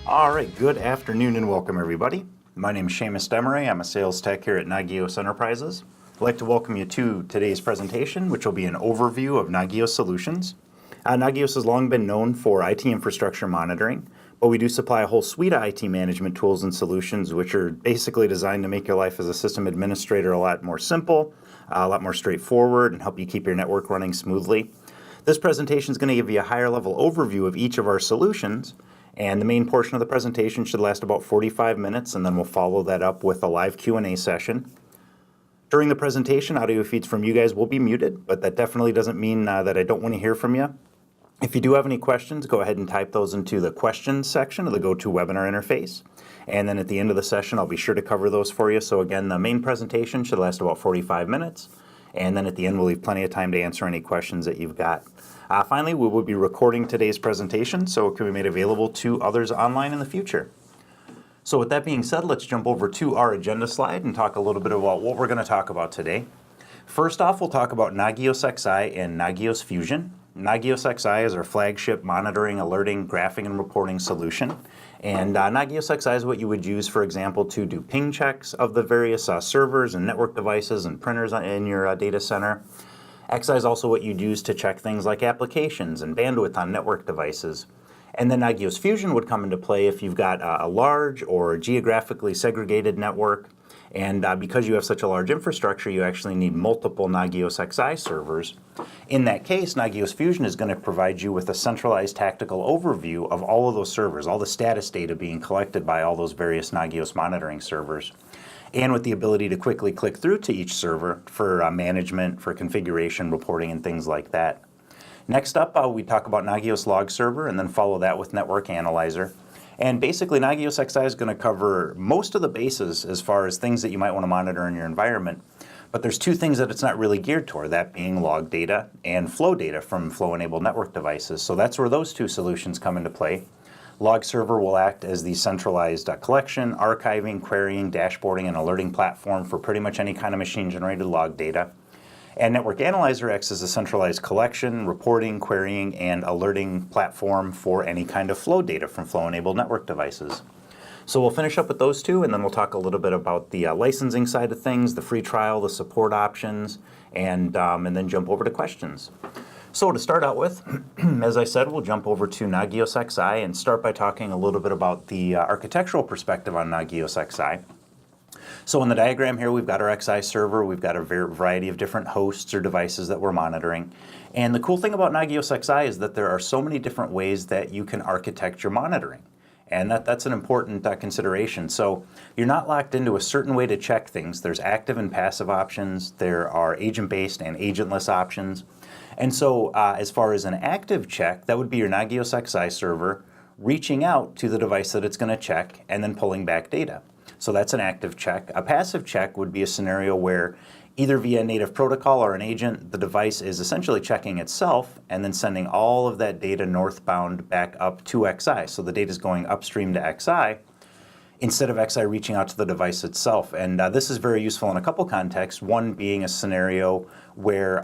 All right, good afternoon and welcome everybody. My name is Shamas. I'm a sales tech here at Nagios Enterprises. I'd like to welcome you to today's presentation, which will be an overview of Nagios solutions. Nagios has long been known for IT infrastructure monitoring, but we do supply a whole suite of IT management tools and solutions which are basically designed to make your life as a system administrator a lot more simple, a lot more straightforward, and help you keep your network running smoothly. This presentation is going to give you a higher level overview of each of our solutions, and the main portion of the presentation should last about 45 minutes, and then we'll follow that up with a live Q&A session. During the presentation, audio feeds from you guys will be muted, but that definitely doesn't mean that I don't want to hear from you. If you do have any questions, go ahead and type those into the questions section of the GoToWebinar interface. And then at the end of the session, I'll be sure to cover those for you. So again, the main presentation should last about 45 minutes. And then at the end, we'll leave plenty of time to answer any questions that you've got. Finally, we will be recording today's presentation so it can be made available to others online in the future. So with that being said, let's jump over to our agenda slide and talk a little bit about what we're going to talk about today. First off, we'll talk about Nagios XI and Nagios Fusion. Nagios XI is our flagship monitoring, alerting, graphing, and reporting solution. And Nagios XI is what you would use, for example, to do ping checks of the various servers and network devices and printers in your data center. XI is also what you'd use to check things like applications and bandwidth on network devices. And then Nagios Fusion would come into play if you've got a large or geographically segregated network. And because you have such a large infrastructure, you actually need multiple Nagios XI servers. In that case, Nagios Fusion is going to provide you with a centralized tactical overview of all of those servers, all the status data being collected by all those various Nagios monitoring servers, and with the ability to quickly click through to each server for management, for configuration, reporting, and things like that. Next up, we talk about Nagios Log Server and then follow that with Network Analyzer. And basically, Nagios XI is going to cover most of the bases as far as things that you might want to monitor in your environment. But there's two things that it's not really geared toward, that being log data and flow data from flow-enabled network devices. So that's where those two solutions come into play. Log Server will act as the centralized collection, archiving, querying, dashboarding, and alerting platform for pretty much any kind of machine-generated log data. And Network Analyzer acts as a centralized collection, reporting, querying, and alerting platform for any kind of flow data from flow-enabled network devices. So we'll finish up with those two, and then we'll talk a little bit about the licensing side of things, the free trial, the support options, and then jump over to questions. So to start out with, as I said, we'll jump over to Nagios XI and start by talking a little bit about the architectural perspective on Nagios XI. So in the diagram here, we've got our XI server, we've got a variety of different hosts or devices that we're monitoring. And the cool thing about Nagios XI is that there are so many different ways that you can architect your monitoring. And that's an important consideration. So you're not locked into a certain way to check things. There's active and passive options. There are agent-based and agentless options. And so as far as an active check, that would be your Nagios XI server reaching out to the device that it's going to check and then pulling back data. So that's an active check. A passive check would be a scenario where either via native protocol or an agent, the device is essentially checking itself and then sending all of that data northbound back up to XI. So the data is going upstream to XI instead of XI reaching out to the device itself. And this is very useful in a couple contexts, one being a scenario where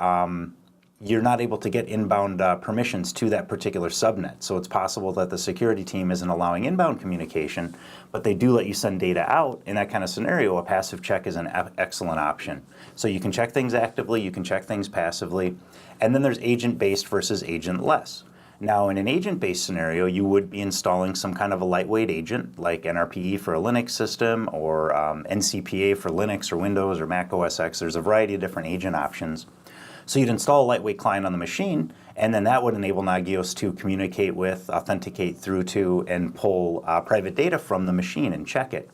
you're not able to get inbound permissions to that particular subnet. So it's possible that the security team isn't allowing inbound communication, but they do let you send data out. In that kind of scenario, a passive check is an excellent option. So you can check things actively, you can check things passively, and then there's agent-based versus agentless. Now, in an agent-based scenario, you would be installing some kind of a lightweight agent, like NRPE for a Linux system, or NCPA for Linux or Windows or Mac OS X. There's a variety of different agent options. So you'd install a lightweight client on the machine, and then that would enable Nagios to communicate with, authenticate through to, and pull private data from the machine and check it.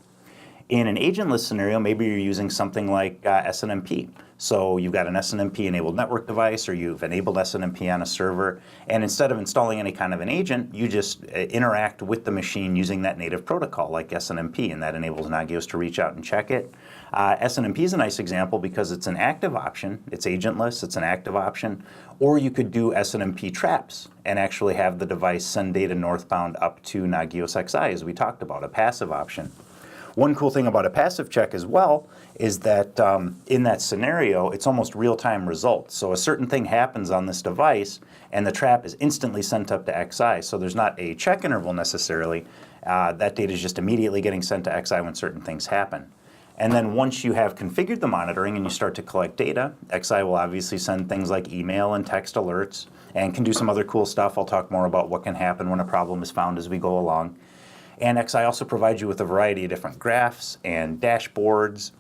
In an agentless scenario, maybe you're using something like SNMP. So you've got an SNMP-enabled network device, or you've enabled SNMP on a server, and instead of installing any kind of an agent, you just interact with the machine using that native protocol like SNMP, and that enables Nagios to reach out and check it. SNMP is a nice example because it's an active option. It's agentless, it's an active option. Or you could do SNMP traps and actually have the device send data northbound up to Nagios XI, as we talked about, a passive option. One cool thing about a passive check as well is that in that scenario, it's almost real-time results. So a certain thing happens on this device, and the trap is instantly sent up to XI. So there's not a check interval necessarily. That data is just immediately getting sent to XI when certain things happen. And then once you have configured the monitoring and you start to collect data, XI will obviously send things like email and text alerts and can do some other cool stuff. I'll talk more about what can happen when a problem is found as we go along. And XI also provides you with a variety of different graphs and dashboards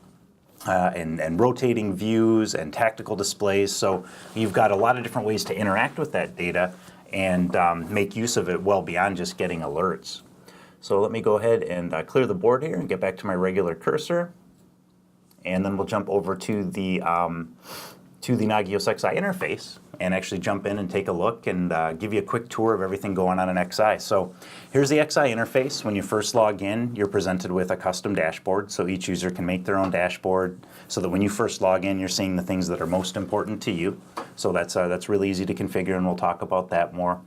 and rotating views and tactical displays. So you've got a lot of different ways to interact with that data and make use of it well beyond just getting alerts. So let me go ahead and clear the board here and get back to my regular cursor. And then we'll jump over to the Nagios XI interface and actually jump in and take a look and give you a quick tour of everything going on in XI. So here's the XI interface. When you first log in, you're presented with a custom dashboard. So each user can make their own dashboard so that when you first log in, you're seeing the things that are most important to you. So that's really easy to configure, and we'll talk about that more.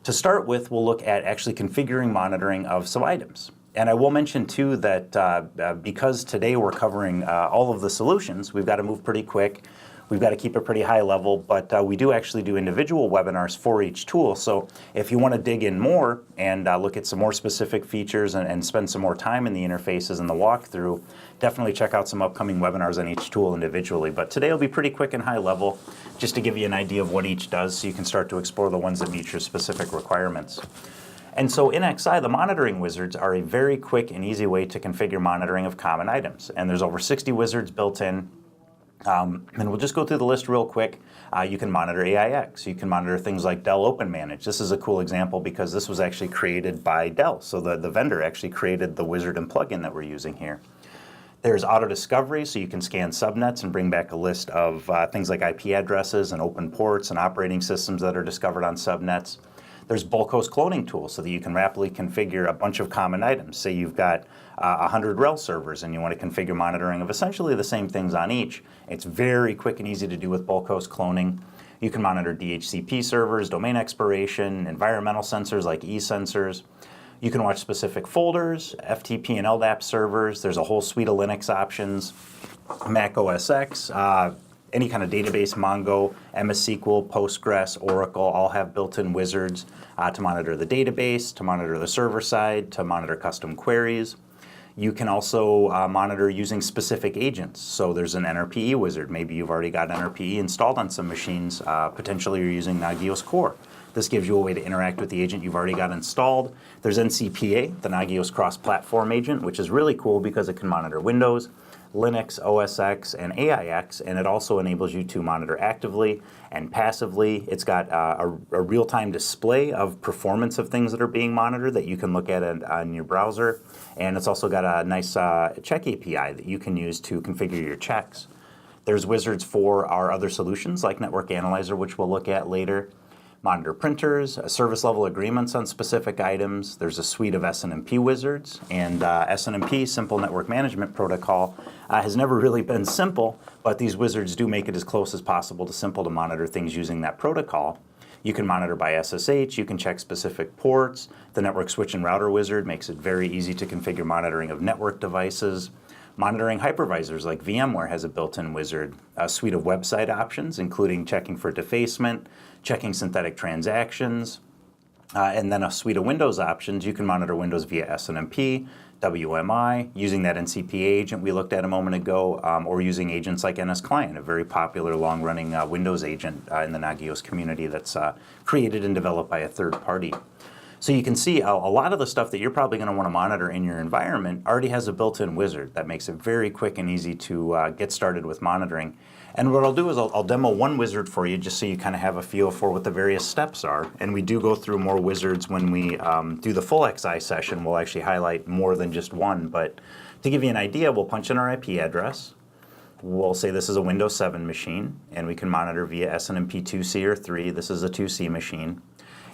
To start with, we'll look at actually configuring monitoring of some items. And I will mention too that because today we're covering all of the solutions, we've got to move pretty quick. We've got to keep it pretty high level, but we do actually do individual webinars for each tool. So if you want to dig in more and look at some more specific features and spend some more time in the interfaces and the walkthrough, definitely check out some upcoming webinars on each tool individually. But today will be pretty quick and high level, just to give you an idea of what each does so you can start to explore the ones that meet your specific requirements. And so in XI, the monitoring wizards are a very quick and easy way to configure monitoring of common items. And there's over 60 wizards built in. And we'll just go through the list real quick. You can monitor AIX. You can monitor things like Dell Open Manage. This is a cool example because this was actually created by Dell. So the vendor actually created the wizard and plugin that we're using here. There's auto discovery, so you can scan subnets and bring back a list of things like IP addresses and open ports and operating systems that are discovered on subnets. There's bulk host cloning tools so that you can rapidly configure a bunch of common items. Say you've got 100 RHEL servers and you want to configure monitoring of essentially the same things on each. It's very quick and easy to do with bulk host cloning. You can monitor DHCP servers, domain expiration, environmental sensors like e-sensors. You can watch specific folders, FTP and LDAP servers. There's a whole suite of Linux options, Mac OS X, any kind of database, Mongo, MS SQL, Postgres, Oracle, all have built-in wizards to monitor the database, to monitor the server side, to monitor custom queries. You can also monitor using specific agents. So there's an NRPE wizard. Maybe you've already got NRPE installed on some machines. Potentially you're using Nagios Core. This gives you a way to interact with the agent you've already got installed. There's NCPA, the Nagios Cross-Platform Agent, which is really cool because it can monitor Windows, Linux, OS X, and AIX, and it also enables you to monitor actively and passively. It's got a real-time display of performance of things that are being monitored that you can look at on your browser, and it's also got a nice check API that you can use to configure your checks. There's wizards for our other solutions like Network Analyzer, which we'll look at later. Monitor printers, service level agreements on specific items. There's a suite of SNMP wizards, and SNMP, Simple Network Management Protocol, has never really been simple, but these wizards do make it as close as possible to simple to monitor things using that protocol. You can monitor by SSH, you can check specific ports. The Network Switch and Router wizard makes it very easy to configure monitoring of network devices. Monitoring hypervisors like VMware has a built-in wizard, a suite of website options, including checking for defacement, checking synthetic transactions, and then a suite of Windows options. You can monitor Windows via SNMP, WMI, using that NCPA agent we looked at a moment ago, or using agents like NS Client, a very popular long-running Windows agent in the Nagios community that's created and developed by a third party. So you can see a lot of the stuff that you're probably going to want to monitor in your environment already has a built-in wizard that makes it very quick and easy to get started with monitoring. And what I'll do is I'll demo one wizard for you just so you kind of have a feel for what the various steps are. And we do go through more wizards when we do the full XI session. We'll actually highlight more than just one. But to give you an idea, we'll punch in our IP address. We'll say this is a Windows 7 machine, and we can monitor via SNMP 2C or 3. This is a 2C machine.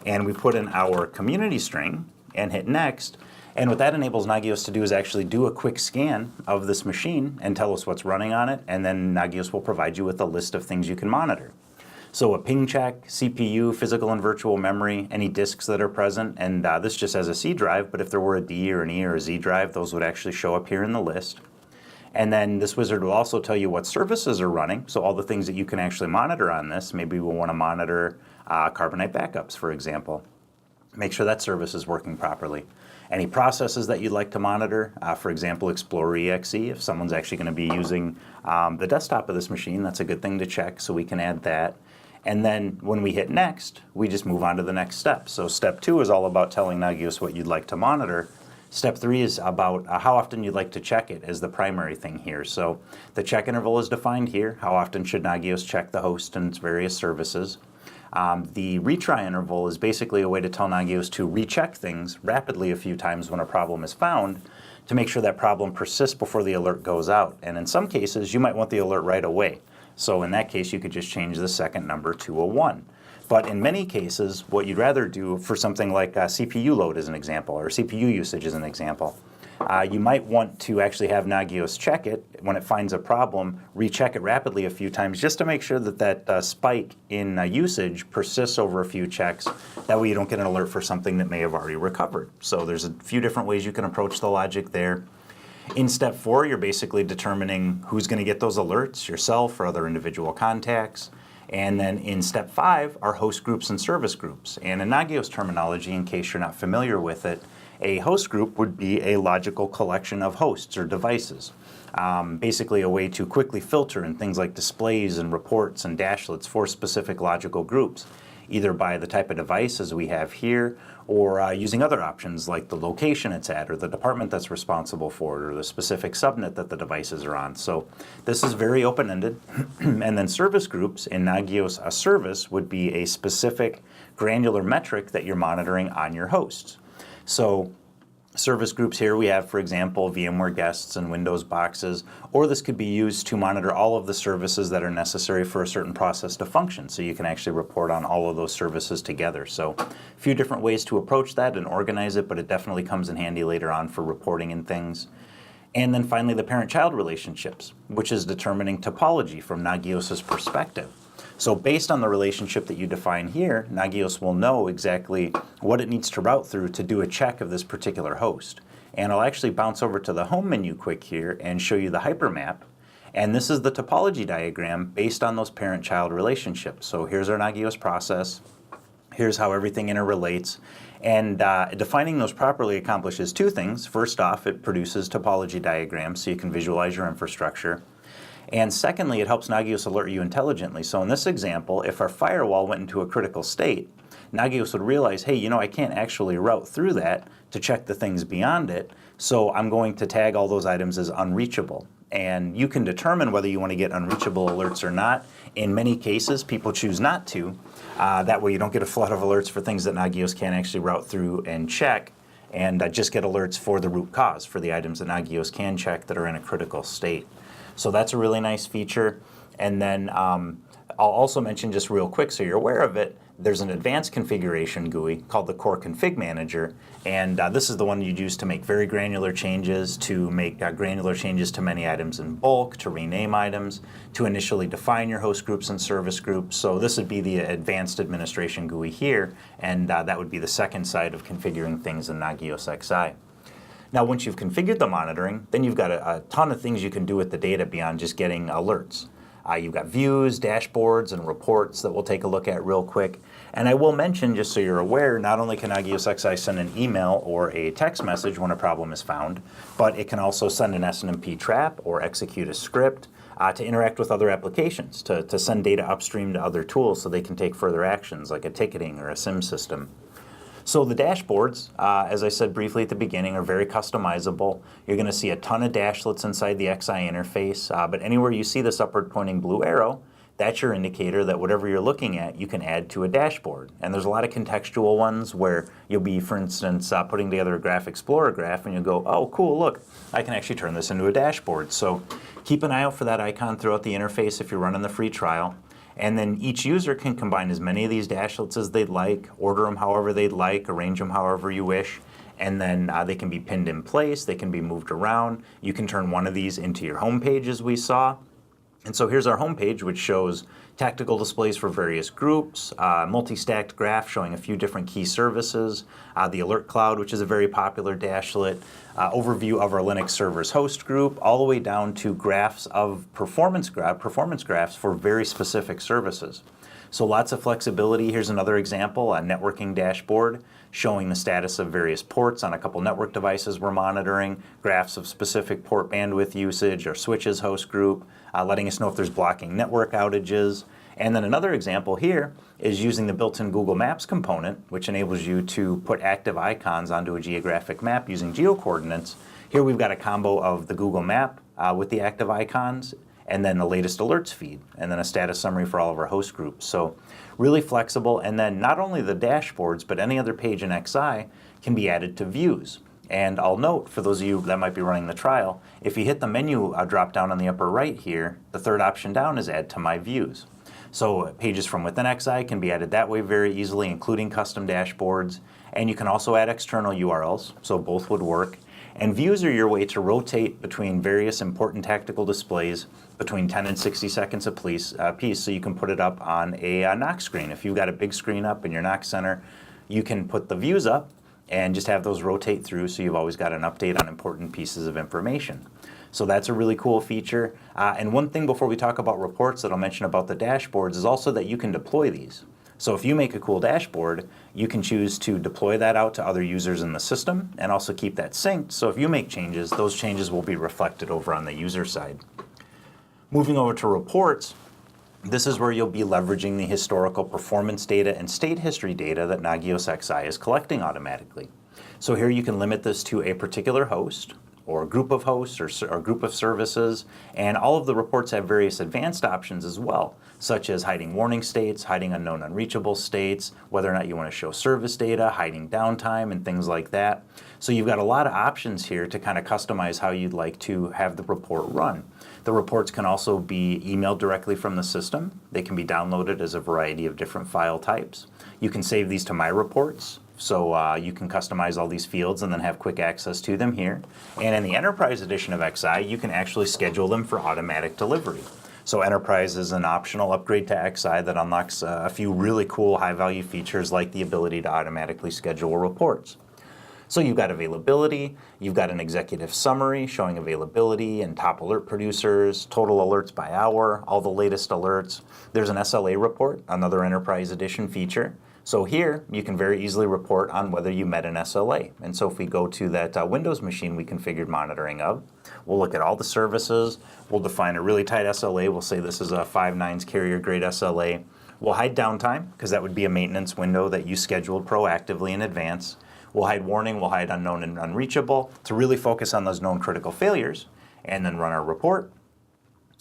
And we put in our community string and hit next. And what that enables Nagios to do is actually do a quick scan of this machine and tell us what's running on it. And then Nagios will provide you with a list of things you can monitor. So a ping check, CPU, physical and virtual memory, any disks that are present, and this just has a C drive, but if there were a D or an E or a Z drive, those would actually show up here in the list. And then this wizard will also tell you what services are running, so all the things that you can actually monitor on this. Maybe we'll want to monitor Carbonite backups, for example. Make sure that service is working properly. Any processes that you'd like to monitor, for example, Explorer EXE, if someone's actually going to be using the desktop of this machine, that's a good thing to check, so we can add that. And then when we hit next, we just move on to the next step. So step 2 is all about telling Nagios what you'd like to monitor. Step 3 is about how often you'd like to check it as the primary thing here. So the check interval is defined here. How often should Nagios check the host and its various services? The retry interval is basically a way to tell Nagios to recheck things rapidly a few times when a problem is found to make sure that problem persists before the alert goes out. And in some cases, you might want the alert right away. So in that case, you could just change the second number to a 1. But in many cases, what you'd rather do for something like CPU load as an example, or CPU usage as an example, you might want to actually have Nagios check it when it finds a problem, recheck it rapidly a few times just to make sure that that spike in usage persists over a few checks. That way you don't get an alert for something that may have already recovered. So there's a few different ways you can approach the logic there. In step 4, you're basically determining who's going to get those alerts, yourself or other individual contacts. And then in step 5 are host groups and service groups. And in Nagios terminology, in case you're not familiar with it, a host group would be a logical collection of hosts or devices. Basically a way to quickly filter in things like displays and reports and dashlets for specific logical groups, either by the type of device as we have here, or using other options like the location it's at, or the department that's responsible for it, or the specific subnet that the devices are on. So this is very open-ended. And then service groups in Nagios, a service would be a specific granular metric that you're monitoring on your hosts. So service groups here we have, for example, VMware guests and Windows boxes, or this could be used to monitor all of the services that are necessary for a certain process to function. So you can actually report on all of those services together. So a few different ways to approach that and organize it, but it definitely comes in handy later on for reporting and things. And then finally the parent-child relationships, which is determining topology from Nagios' perspective. So based on the relationship that you define here, Nagios will know exactly what it needs to route through to do a check of this particular host. And I'll actually bounce over to the home menu quick here and show you the hypermap. And this is the topology diagram based on those parent-child relationships. So here's our Nagios process. Here's how everything interrelates. And defining those properly accomplishes 2 things. First off, it produces topology diagrams so you can visualize your infrastructure. And secondly, it helps Nagios alert you intelligently. So in this example, if our firewall went into a critical state, Nagios would realize, hey, you know, I can't actually route through that to check the things beyond it, so I'm going to tag all those items as unreachable. And you can determine whether you want to get unreachable alerts or not. In many cases, people choose not to. That way you don't get a flood of alerts for things that Nagios can't actually route through and check, and just get alerts for the root cause, for the items that Nagios can check that are in a critical state. So that's a really nice feature. And then I'll also mention just real quick so you're aware of it, there's an advanced configuration GUI called the Core Config Manager. And this is the one you'd use to make very granular changes, to make granular changes to many items in bulk, to rename items, to initially define your host groups and service groups. So this would be the advanced administration GUI here, and that would be the second side of configuring things in Nagios XI. Now, once you've configured the monitoring, then you've got a ton of things you can do with the data beyond just getting alerts. You've got views, dashboards, and reports that we'll take a look at real quick. And I will mention, just so you're aware, not only can Nagios XI send an email or a text message when a problem is found, but it can also send an SNMP trap or execute a script to interact with other applications, to send data upstream to other tools so they can take further actions like a ticketing or a SIM system. So the dashboards, as I said briefly at the beginning, are very customizable. You're going to see a ton of dashlets inside the XI interface, but anywhere you see this upward pointing blue arrow, that's your indicator that whatever you're looking at, you can add to a dashboard. And there's a lot of contextual ones where you'll be, for instance, putting together a Graph Explorer graph, and you'll go, oh, cool, look, I can actually turn this into a dashboard. So keep an eye out for that icon throughout the interface if you're running the free trial. And then each user can combine as many of these dashlets as they'd like, order them however they'd like, arrange them however you wish, and then they can be pinned in place, they can be moved around. You can turn one of these into your home page as we saw. And so here's our homepage, which shows tactical displays for various groups, multi-stacked graph showing a few different key services, the alert cloud, which is a very popular dashlet, overview of our Linux servers host group, all the way down to graphs of performance graphs for very specific services. So lots of flexibility. Here's another example, a networking dashboard showing the status of various ports on a couple network devices we're monitoring, graphs of specific port bandwidth usage or switches host group, letting us know if there's blocking network outages. And then another example here is using the built-in Google Maps component, which enables you to put active icons onto a geographic map using geocoordinates. Here we've got a combo of the Google Map with the active icons, and then the latest alerts feed, and then a status summary for all of our host groups. So really flexible, and then not only the dashboards, but any other page in XI can be added to views. And I'll note, for those of you that might be running the trial, if you hit the menu drop down on the upper right here, the third option down is Add to My Views. So pages from within XI can be added that way very easily, including custom dashboards. And you can also add external URLs, so both would work. And views are your way to rotate between various important tactical displays between 10 and 60 seconds a piece, so you can put it up on a NOC screen. If you've got a big screen up in your NOC center, you can put the views up and just have those rotate through, so you've always got an update on important pieces of information. So that's a really cool feature. And one thing before we talk about reports that I'll mention about the dashboards is also that you can deploy these. So if you make a cool dashboard, you can choose to deploy that out to other users in the system and also keep that synced. So if you make changes, those changes will be reflected over on the user side. Moving over to reports, this is where you'll be leveraging the historical performance data and state history data that Nagios XI is collecting automatically. So here you can limit this to a particular host, or a group of hosts, or a group of services, and all of the reports have various advanced options as well, such as hiding warning states, hiding unknown unreachable states, whether or not you want to show service data, hiding downtime, and things like that. So you've got a lot of options here to kind of customize how you'd like to have the report run. The reports can also be emailed directly from the system. They can be downloaded as a variety of different file types. You can save these to My Reports, so you can customize all these fields and then have quick access to them here. And in the Enterprise edition of XI, you can actually schedule them for automatic delivery. So Enterprise is an optional upgrade to XI that unlocks a few really cool high-value features like the ability to automatically schedule reports. So you've got availability, you've got an executive summary showing availability and top alert producers, total alerts by hour, all the latest alerts. There's an SLA report, another Enterprise edition feature. So here, you can very easily report on whether you met an SLA. And so if we go to that Windows machine we configured monitoring of, we'll look at all the services, we'll define a really tight SLA, we'll say this is a 5.9 carrier grade SLA. We'll hide downtime, because that would be a maintenance window that you scheduled proactively in advance. We'll hide warning, we'll hide unknown and unreachable to really focus on those known critical failures, and then run our report.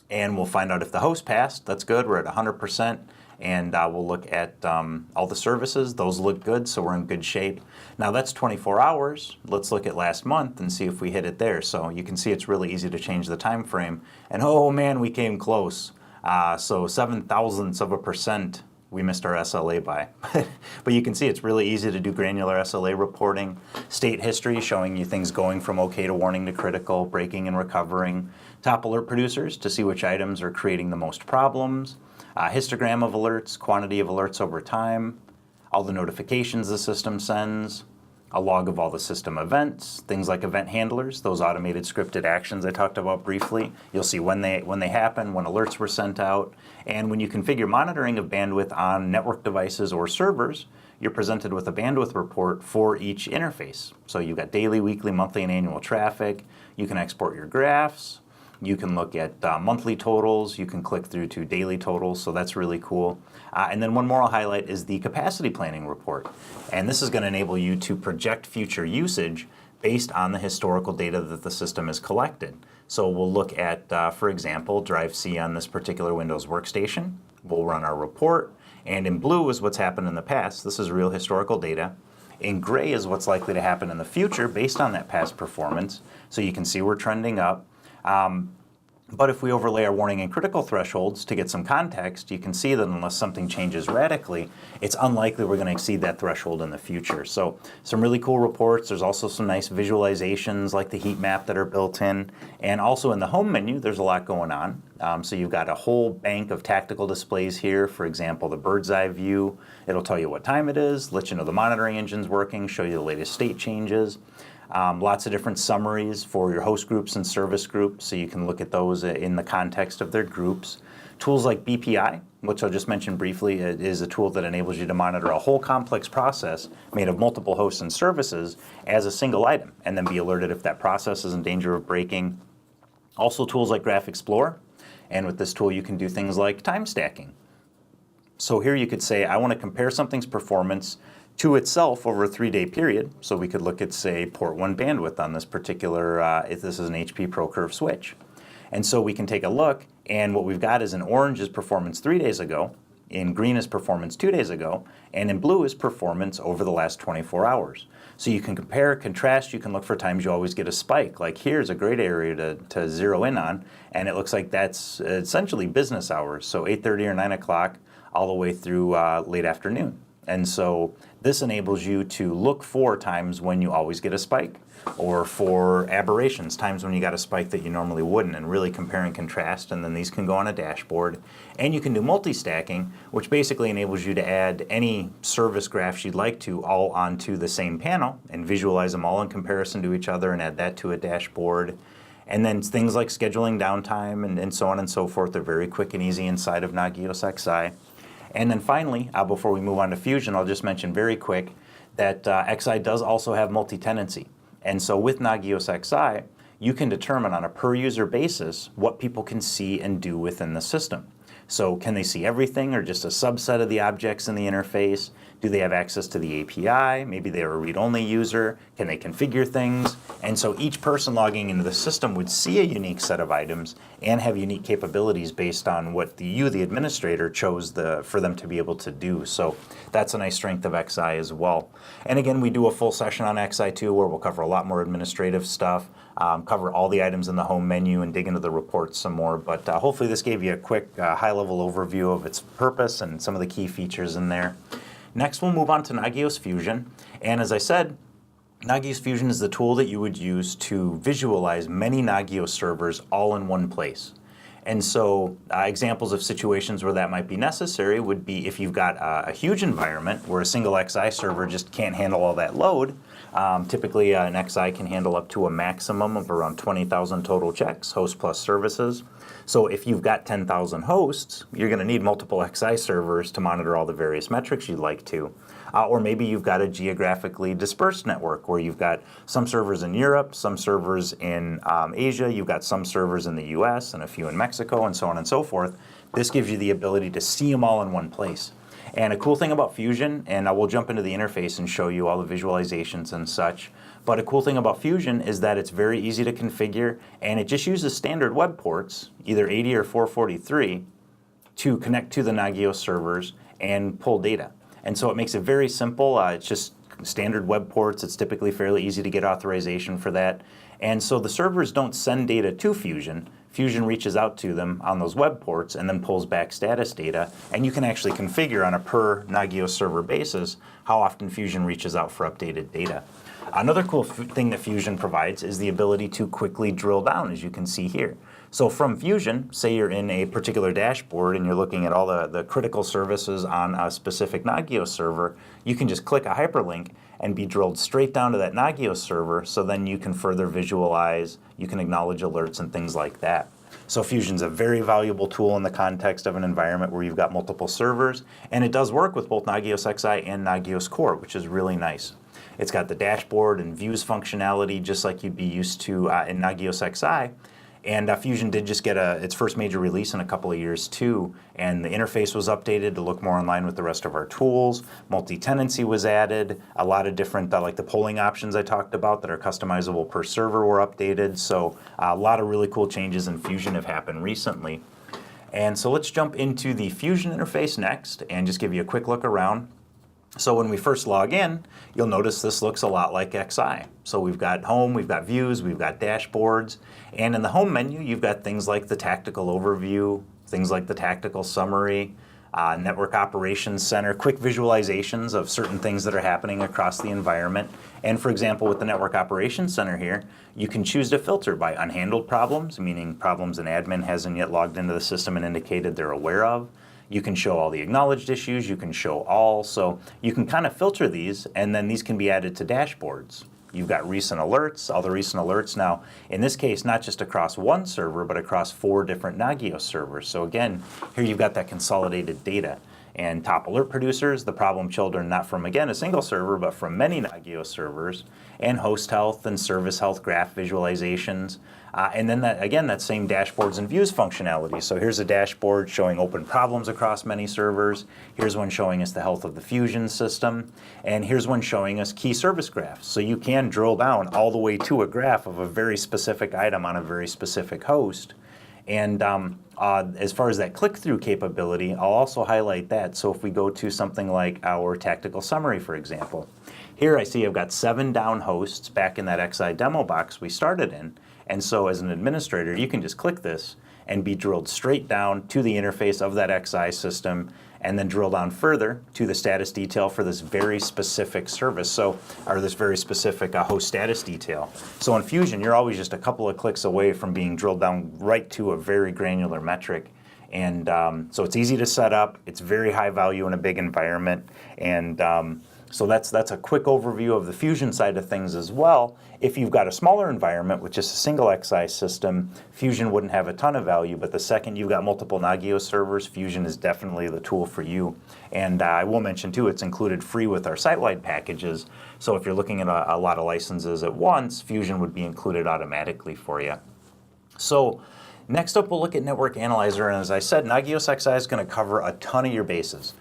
And we'll find out if the host passed, that's good, we're at 100%. And we'll look at all the services. Those look good, so we're in good shape. Now that's 24 hours. Let's look at last month and see if we hit it there. So you can see it's really easy to change the time frame. And oh man, we came close. So 0.007% we missed our SLA by. But you can see it's really easy to do granular SLA reporting. State history showing you things going from okay to warning to critical, breaking and recovering. Top alert producers to see which items are creating the most problems. Histogram of alerts, quantity of alerts over time, all the notifications the system sends, a log of all the system events, things like event handlers, those automated scripted actions I talked about briefly. You'll see when they happen, when alerts were sent out, and when you configure monitoring of bandwidth on network devices or servers, you're presented with a bandwidth report for each interface. So you've got daily, weekly, monthly, and annual traffic. You can export your graphs. You can look at monthly totals, you can click through to daily totals, so that's really cool. And then one more I'll highlight is the capacity planning report. And this is going to enable you to project future usage based on the historical data that the system has collected. So we'll look at, for example, drive C on this particular Windows workstation. We'll run our report, and in blue is what's happened in the past. This is real historical data. In gray is what's likely to happen in the future based on that past performance. So you can see we're trending up. But if we overlay our warning and critical thresholds to get some context, you can see that unless something changes radically, it's unlikely we're going to exceed that threshold in the future. So some really cool reports. There's also some nice visualizations like the heat map that are built in. And also in the home menu, there's a lot going on. So you've got a whole bank of tactical displays here. For example, the bird's eye view. It'll tell you what time it is, let you know the monitoring engine's working, show you the latest state changes. Lots of different summaries for your host groups and service groups, so you can look at those in the context of their groups. Tools like BPI, which I'll just mention briefly, is a tool that enables you to monitor a whole complex process made of multiple hosts and services as a single item, and then be alerted if that process is in danger of breaking. Also tools like Graph Explorer, and with this tool you can do things like time stacking. So here you could say, I want to compare something's performance to itself over a 3-day period. So we could look at, say, port 1 bandwidth on this particular, if this is an HP Procurve switch. And so we can take a look, and what we've got is in orange is performance 3 days ago, in green is performance 2 days ago, and in blue is performance over the last 24 hours. So you can compare, contrast, you can look for times you always get a spike. Like here's a great area to zero in on, and it looks like that's essentially business hours, so 8:30 or 9 o'clock all the way through late afternoon. And so this enables you to look for times when you always get a spike, or for aberrations, times when you got a spike that you normally wouldn't, and really compare and contrast. And then these can go on a dashboard. And you can do multi-stacking, which basically enables you to add any service graphs you'd like to all onto the same panel and visualize them all in comparison to each other and add that to a dashboard. And then things like scheduling downtime and so on and so forth are very quick and easy inside of Nagios XI. And then finally, before we move on to Fusion, I'll just mention very quick that XI does also have multi-tenancy. And so with Nagios XI, you can determine on a per-user basis what people can see and do within the system. So can they see everything or just a subset of the objects in the interface? Do they have access to the API? Maybe they're a read-only user. Can they configure things? And so each person logging into the system would see a unique set of items and have unique capabilities based on what the administrator, chose for them to be able to do. So that's a nice strength of XI as well. And again, we do a full session on XI2 where we'll cover a lot more administrative stuff, cover all the items in the home menu and dig into the reports some more. But hopefully this gave you a quick high-level overview of its purpose and some of the key features in there. Next, we'll move on to Nagios Fusion. And as I said, Nagios Fusion is the tool that you would use to visualize many Nagios servers all in one place. And so examples of situations where that might be necessary would be if you've got a huge environment where a single XI server just can't handle all that load. Typically, an XI can handle up to a maximum of around 20,000 total checks, host plus services. So if you've got 10,000 hosts, you're going to need multiple XI servers to monitor all the various metrics you'd like to. Or maybe you've got a geographically dispersed network where you've got some servers in Europe, some servers in Asia, you've got some servers in the US and a few in Mexico, and so on and so forth. This gives you the ability to see them all in one place. And a cool thing about Fusion, and I will jump into the interface and show you all the visualizations and such, but a cool thing about Fusion is that it's very easy to configure, and it just uses standard web ports, either 80 or 443, to connect to the Nagios servers and pull data. And so it makes it very simple. It's just standard web ports. It's typically fairly easy to get authorization for that. And so the servers don't send data to Fusion. Fusion reaches out to them on those web ports and then pulls back status data. And you can actually configure on a per Nagios server basis how often Fusion reaches out for updated data. Another cool thing that Fusion provides is the ability to quickly drill down, as you can see here. So from Fusion, say you're in a particular dashboard and you're looking at all the critical services on a specific Nagios server, you can just click a hyperlink and be drilled straight down to that Nagios server, so then you can further visualize, you can acknowledge alerts and things like that. So Fusion's a very valuable tool in the context of an environment where you've got multiple servers, and it does work with both Nagios XI and Nagios Core, which is really nice. It's got the dashboard and views functionality just like you'd be used to in Nagios XI. And Fusion did just get its first major release in a couple of years too, and the interface was updated to look more in line with the rest of our tools. Multi-tenancy was added. A lot of different, like the polling options I talked about that are customizable per server were updated. So a lot of really cool changes in Fusion have happened recently. And so let's jump into the Fusion interface next and just give you a quick look around. So when we first log in, you'll notice this looks a lot like XI. So we've got home, we've got views, we've got dashboards, and in the home menu, you've got things like the tactical overview, things like the tactical summary, network operations center, quick visualizations of certain things that are happening across the environment. And for example, with the network operations center here, you can choose to filter by unhandled problems, meaning problems an admin hasn't yet logged into the system and indicated they're aware of. You can show all the acknowledged issues, you can show all, so you can kind of filter these, and then these can be added to dashboards. You've got recent alerts, all the recent alerts now, in this case, not just across one server, but across 4 different Nagios servers. So again, here you've got that consolidated data. And top alert producers, the problem children, not from, again, a single server, but from many Nagios servers, and host health and service health graph visualizations. And then that, again, that same dashboards and views functionality. So here's a dashboard showing open problems across many servers. Here's one showing us the health of the Fusion system. And here's one showing us key service graphs. So you can drill down all the way to a graph of a very specific item on a very specific host. And as far as that click-through capability, I'll also highlight that. So if we go to something like our tactical summary, for example, here I see I've got 7 down hosts back in that XI demo box we started in. And so as an administrator, you can just click this and be drilled straight down to the interface of that XI system, and then drill down further to the status detail for this very specific service, or this very specific host status detail. So in Fusion, you're always just a couple of clicks away from being drilled down right to a very granular metric. And so it's easy to set up, it's very high value in a big environment, and so that's a quick overview of the Fusion side of things as well. If you've got a smaller environment with just a single XI system, Fusion wouldn't have a ton of value, but the second you've got multiple Nagios servers, Fusion is definitely the tool for you. And I will mention too, it's included free with our site-wide packages. So if you're looking at a lot of licenses at once, Fusion would be included automatically for you. So next up, we'll look at Network Analyzer. And as I said, Nagios XI is going to cover a ton of your bases.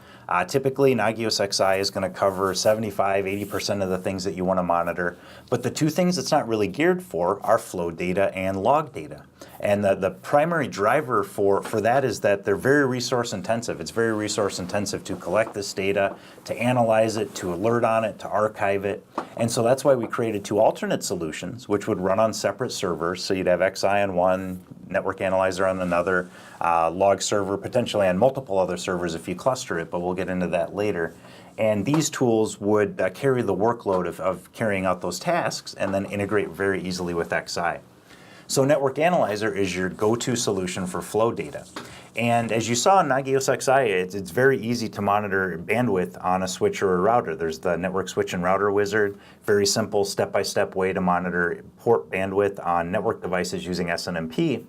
Typically, Nagios XI is going to cover 75–80% of the things that you want to monitor, but the 2 things it's not really geared for are flow data and log data. And the primary driver for that is that they're very resource intensive. It's very resource intensive to collect this data, to analyze it, to alert on it, to archive it. And so that's why we created 2 alternate solutions, which would run on separate servers. So you'd have XI on one, Network Analyzer on another, Log Server potentially on multiple other servers if you cluster it, but we'll get into that later. And these tools would carry the workload of carrying out those tasks and then integrate very easily with XI. So Network Analyzer is your go-to solution for flow data. And as you saw in Nagios XI, it's very easy to monitor bandwidth on a switch or a router. There's the Network Switch and Router Wizard, very simple step-by-step way to monitor port bandwidth on network devices using SNMP.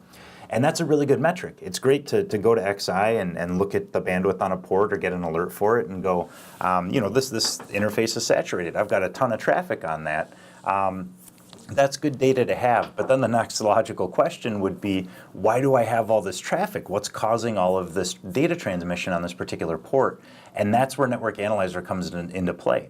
And that's a really good metric. It's great to go to XI and look at the bandwidth on a port or get an alert for it and go, this interface is saturated. I've got a ton of traffic on that. That's good data to have, but then the next logical question would be, why do I have all this traffic? What's causing all of this data transmission on this particular port? And that's where Network Analyzer comes into play.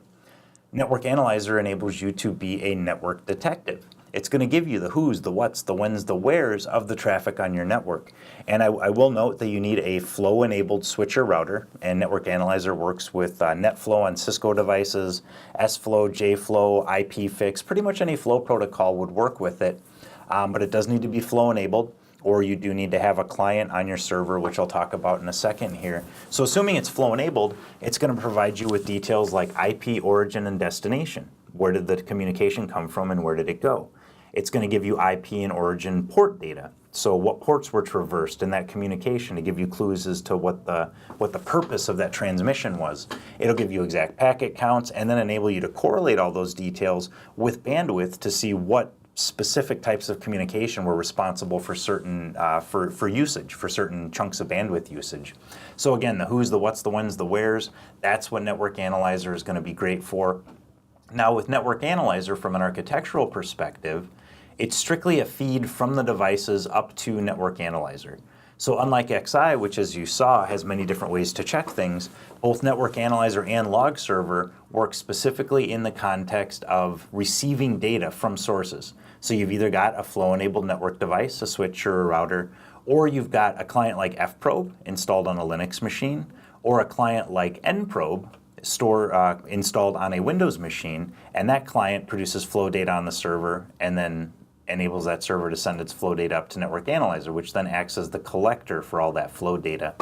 Network Analyzer enables you to be a network detective. It's going to give you the who's, the what's, the when's, the where's of the traffic on your network. And I will note that you need a flow-enabled switch or router, and Network Analyzer works with NetFlow on Cisco devices, SFlow, JFlow, IPFix, pretty much any flow protocol would work with it, but it does need to be flow-enabled, or you do need to have a client on your server, which I'll talk about in a second here. So assuming it's flow-enabled, it's going to provide you with details like IP origin and destination. Where did the communication come from and where did it go? It's going to give you IP and origin port data. So what ports were traversed in that communication to give you clues as to what the purpose of that transmission was. It'll give you exact packet counts and then enable you to correlate all those details with bandwidth to see what specific types of communication were responsible for certain for usage, for certain chunks of bandwidth usage. So again, the who's, the what's, the when's, the where's, that's what Network Analyzer is going to be great for. Now with Network Analyzer, from an architectural perspective, it's strictly a feed from the devices up to Network Analyzer. So unlike XI, which as you saw has many different ways to check things, both Network Analyzer and Log Server work specifically in the context of receiving data from sources. So you've either got a flow-enabled network device, a switch or a router, or you've got a client like fprobe installed on a Linux machine, or a client like nprobe installed on a Windows machine, and that client produces flow data on the server and then enables that server to send its flow data up to Network Analyzer, which then acts as the collector for all that flow data.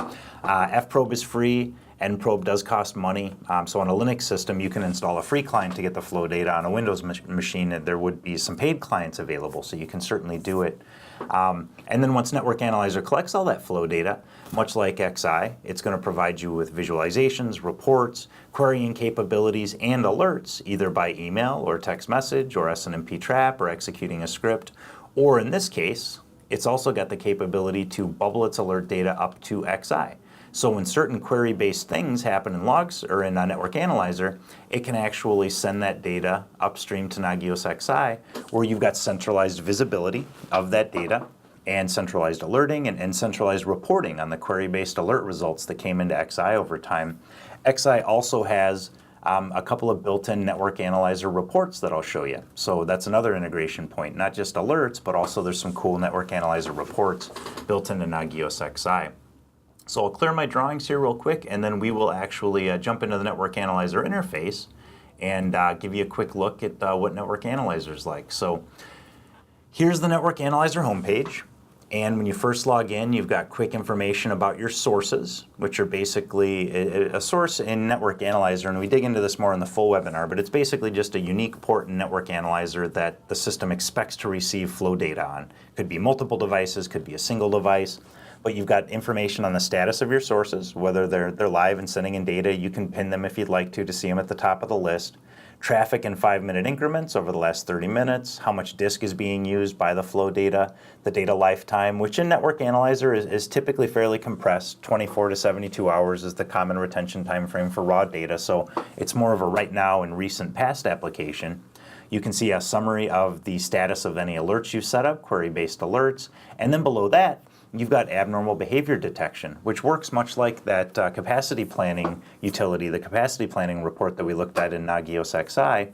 fprobe is free. nprobe does cost money. So on a Linux system, you can install a free client to get the flow data. On a Windows machine, there would be some paid clients available, so you can certainly do it. And then once Network Analyzer collects all that flow data, much like XI, it's going to provide you with visualizations, reports, querying capabilities, and alerts, either by email or text message or SNMP trap or executing a script. Or in this case, it's also got the capability to bubble its alert data up to XI. So when certain query-based things happen in logs or in a Network Analyzer, it can actually send that data upstream to Nagios XI, where you've got centralized visibility of that data and centralized alerting and centralized reporting on the query-based alert results that came into XI over time. XI also has a couple of built-in Network Analyzer reports that I'll show you. So that's another integration point, not just alerts, but also there's some cool Network Analyzer reports built into Nagios XI. So I'll clear my drawings here real quick, and then we will actually jump into the Network Analyzer interface and give you a quick look at what Network Analyzer is like. So here's the Network Analyzer homepage. And when you first log in, you've got quick information about your sources, which are basically a source in Network Analyzer. And we dig into this more in the full webinar, but it's basically just a unique port in Network Analyzer that the system expects to receive flow data on. Could be multiple devices, could be a single device. But you've got information on the status of your sources, whether they're live and sending in data. You can pin them if you'd like to see them at the top of the list. Traffic in 5-minute increments over the last 30 minutes, how much disk is being used by the flow data, the data lifetime, which in Network Analyzer is typically fairly compressed. 24 to 72 hours is the common retention time frame for raw data, so it's more of a right now and recent past application. You can see a summary of the status of any alerts you've set up, query-based alerts, and then below that, you've got abnormal behavior detection, which works much like that capacity planning utility, the capacity planning report that we looked at in Nagios XI,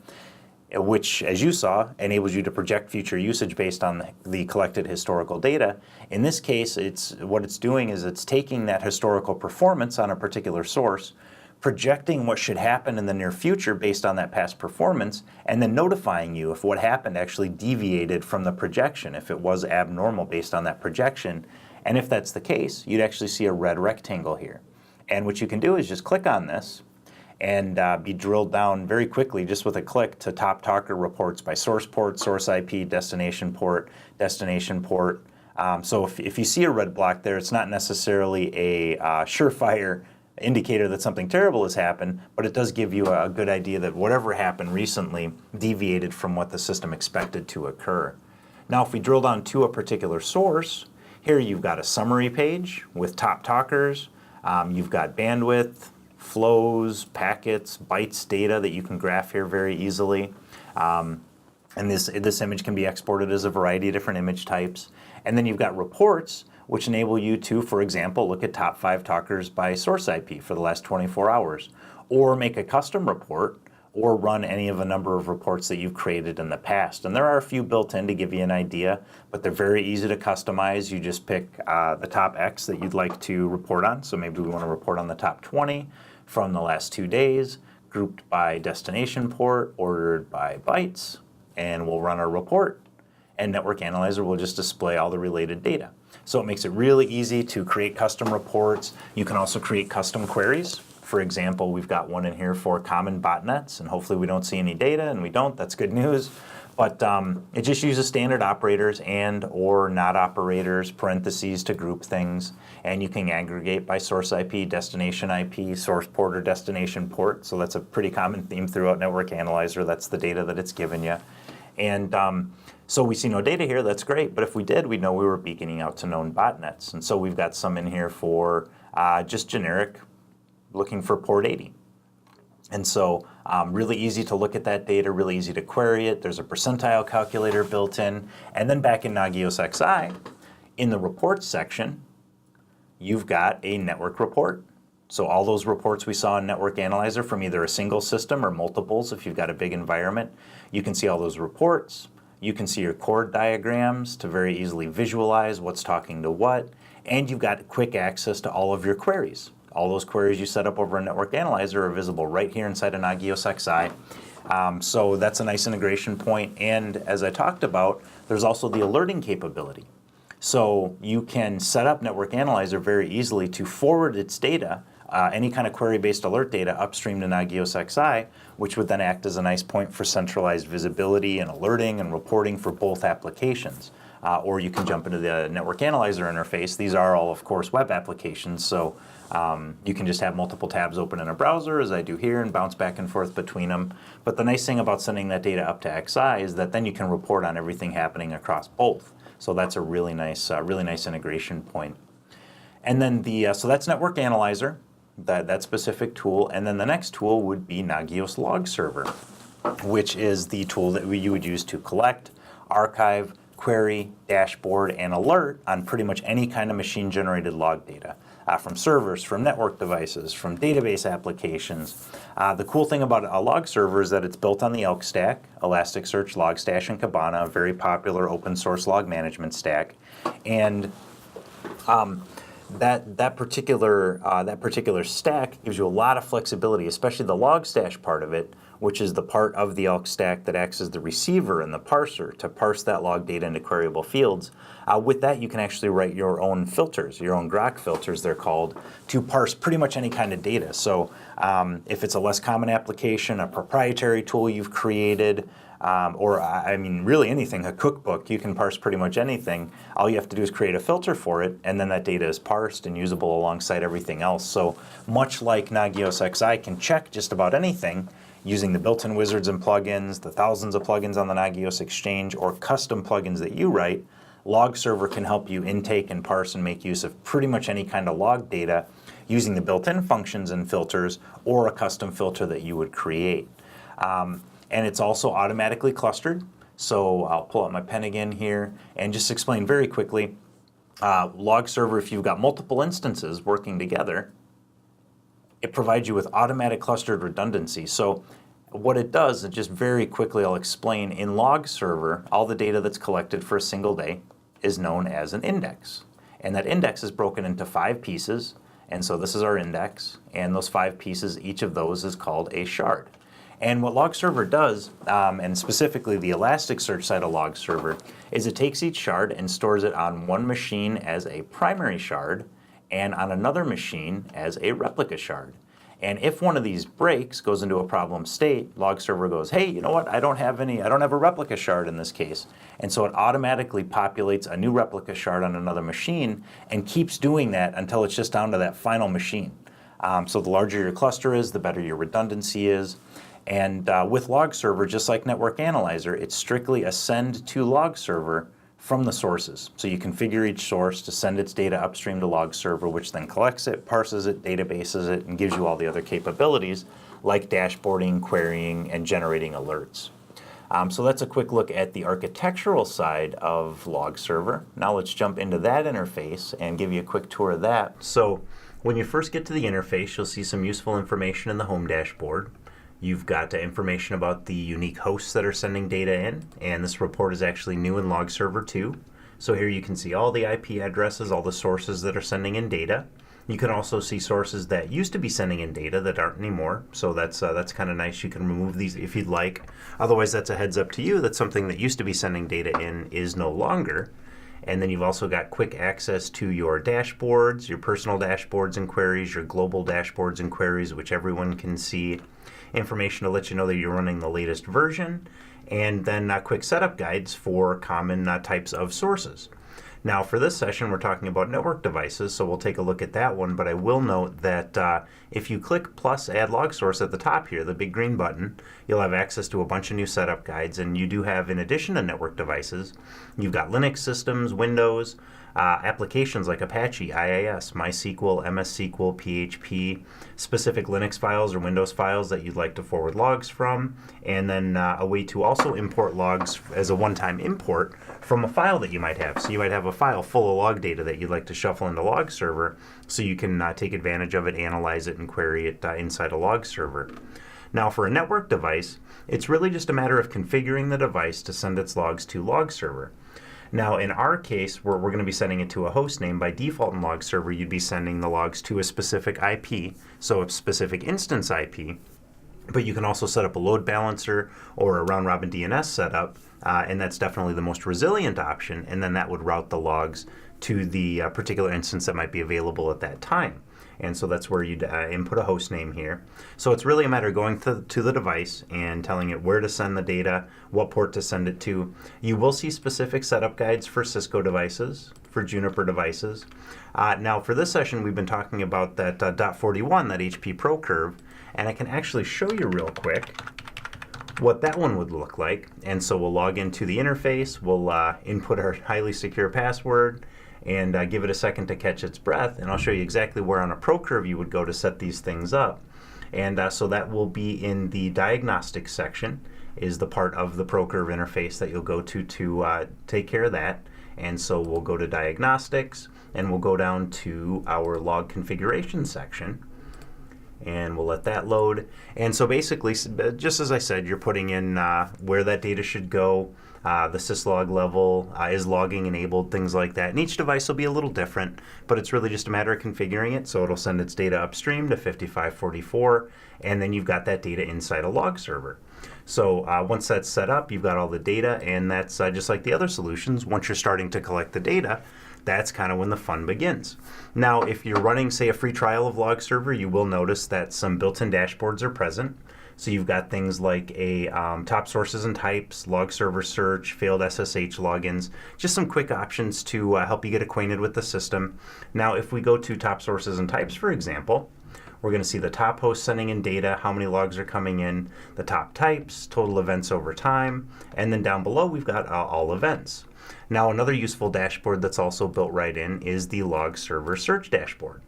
which, as you saw, enables you to project future usage based on the collected historical data. In this case, what it's doing is it's taking that historical performance on a particular source, projecting what should happen in the near future based on that past performance, and then notifying you if what happened actually deviated from the projection, if it was abnormal based on that projection. And if that's the case, you'd actually see a red rectangle here. And what you can do is just click on this and be drilled down very quickly just with a click to top talker reports by source port, source IP, destination port, destination port. So if you see a red block there, it's not necessarily a surefire indicator that something terrible has happened, but it does give you a good idea that whatever happened recently deviated from what the system expected to occur. Now, if we drill down to a particular source, here you've got a summary page with top talkers. You've got bandwidth, flows, packets, bytes data that you can graph here very easily. And this image can be exported as a variety of different image types. And then you've got reports, which enable you to, for example, look at top 5 talkers by source IP for the last 24 hours, or make a custom report, or run any of a number of reports that you've created in the past. And there are a few built in to give you an idea, but they're very easy to customize. You just pick the top X that you'd like to report on. So maybe we want to report on the top 20 from the last 2 days, grouped by destination port, ordered by bytes, and we'll run our report. And Network Analyzer will just display all the related data. So it makes it really easy to create custom reports. You can also create custom queries. For example, we've got one in here for common botnets, and hopefully we don't see any data, and we don't, that's good news. But it just uses standard operators and or not operators, parentheses to group things, and you can aggregate by source IP, destination IP, source port or destination port. So that's a pretty common theme throughout Network Analyzer. That's the data that it's given you. And so we see no data here, that's great, but if we did, we'd know we were beaconing out to known botnets. And so we've got some in here for just generic, looking for port 80. And so really easy to look at that data, really easy to query it. There's a percentile calculator built in. And then back in Nagios XI, in the reports section, you've got a network report. So all those reports we saw in Network Analyzer from either a single system or multiples, if you've got a big environment, you can see all those reports. You can see your chord diagrams to very easily visualize what's talking to what. And you've got quick access to all of your queries. all those queries you set up over a network analyzer are visible right here inside of Nagios XI. So that's a nice integration point. And as I talked about, there's also the alerting capability. So you can set up Network Analyzer very easily to forward its data, any kind of query-based alert data, upstream to Nagios XI, which would then act as a nice point for centralized visibility and alerting and reporting for both applications. Or you can jump into the Network Analyzer interface. These are all, of course, web applications, so you can just have multiple tabs open in a browser, as I do here, and bounce back and forth between them. But the nice thing about sending that data up to XI is that then you can report on everything happening across both. So that's a really nice integration point. And then so that's Network Analyzer, that specific tool. And then the next tool would be Nagios Log Server, which is the tool that you would use to collect, archive, query, dashboard, and alert on pretty much any kind of machine-generated log data, from servers, from network devices, from database applications. The cool thing about a log server is that it's built on the Elk stack, Elasticsearch, Logstash, and Kibana, a very popular open source log management stack. And that particular stack gives you a lot of flexibility, especially the Logstash part of it, which is the part of the Elk stack that acts as the receiver and the parser to parse that log data into queryable fields. With that, you can actually write your own filters, your own grok filters, they're called, to parse pretty much any kind of data. So if it's a less common application, a proprietary tool you've created, or I mean really anything, a cookbook, you can parse pretty much anything. All you have to do is create a filter for it, and then that data is parsed and usable alongside everything else. So much like Nagios XI can check just about anything, using the built-in wizards and plugins, the thousands of plugins on the Nagios Exchange, or custom plugins that you write, Log Server can help you intake and parse and make use of pretty much any kind of log data using the built-in functions and filters or a custom filter that you would create. And it's also automatically clustered. So I'll pull out my pen again here and just explain very quickly. Log Server, if you've got multiple instances working together, it provides you with automatic clustered redundancy. So what it does, and just very quickly I'll explain, in Log Server, all the data that's collected for a single day is known as an index. And that index is broken into 5 pieces. And so this is our index. And those 5 pieces, each of those is called a shard. And what Log Server does, and specifically the Elasticsearch side of Log Server, is it takes each shard and stores it on one machine as a primary shard, and on another machine as a replica shard. And if one of these breaks, goes into a problem state, Log Server goes, hey, you know what, I don't have a replica shard in this case. And so it automatically populates a new replica shard on another machine and keeps doing that until it's just down to that final machine. So the larger your cluster is, the better your redundancy is. And with Log Server, just like Network Analyzer, it's strictly a send to Log Server from the sources. So you configure each source to send its data upstream to Log Server, which then collects it, parses it, databases it, and gives you all the other capabilities like dashboarding, querying, and generating alerts. So that's a quick look at the architectural side of Log Server. Now let's jump into that interface and give you a quick tour of that. So when you first get to the interface, you'll see some useful information in the home dashboard. You've got information about the unique hosts that are sending data in, and this report is actually new in Log Server 2. So here you can see all the IP addresses, all the sources that are sending in data. You can also see sources that used to be sending in data that aren't anymore. So that's kind of nice. You can remove these if you'd like. Otherwise, that's a heads up to you that something that used to be sending data in is no longer. And then you've also got quick access to your dashboards, your personal dashboards and queries, your global dashboards and queries, which everyone can see. Information to let you know that you're running the latest version, and then quick setup guides for common types of sources. Now for this session we're talking about network devices, so we'll take a look at that one, but I will note that if you click plus add log source at the top here, the big green button, you'll have access to a bunch of new setup guides, and you do have, in addition to network devices, you've got Linux systems, Windows, applications like Apache, IIS, MySQL, MS SQL, PHP, specific Linux files or Windows files that you'd like to forward logs from, and then a way to also import logs as a one-time import from a file that you might have. So you might have a file full of log data that you'd like to shuffle into Log Server, so you can take advantage of it, analyze it, and query it inside a Log Server. Now for a network device, it's really just a matter of configuring the device to send its logs to Log Server. Now in our case, we're going to be sending it to a host name. By default in Log Server, you'd be sending the logs to a specific IP, so a specific instance IP. But you can also set up a load balancer or a round-robin DNS setup, and that's definitely the most resilient option, and then that would route the logs to the particular instance that might be available at that time. And so that's where you'd input a host name here. So it's really a matter of going to the device and telling it where to send the data, what port to send it to. You will see specific setup guides for Cisco devices, for Juniper devices. Now for this session, we've been talking about that .41, that HP Procurve, and I can actually show you real quick what that one would look like. And so we'll log into the interface, we'll input our highly secure password, and give it a second to catch its breath, and I'll show you exactly where on a Procurve you would go to set these things up. And so that will be in the diagnostics section, is the part of the Procurve interface that you'll go to take care of that. And so we'll go to diagnostics, and we'll go down to our log configuration section, and we'll let that load. And so basically, just as I said, you're putting in where that data should go, the syslog level, is logging enabled, things like that. And each device will be a little different, but it's really just a matter of configuring it. So it'll send its data upstream to 5544, and then you've got that data inside a log server. So once that's set up, you've got all the data, and that's just like the other solutions. Once you're starting to collect the data, that's kind of when the fun begins. Now, if you're running, say, a free trial of Log Server, you will notice that some built-in dashboards are present. So you've got things like a top sources and types, log server search, failed SSH logins, just some quick options to help you get acquainted with the system. Now, if we go to top sources and types, for example, we're going to see the top host sending in data, how many logs are coming in, the top types, total events over time, and then down below we've got all events. Now, another useful dashboard that's also built right in is the log server search dashboard.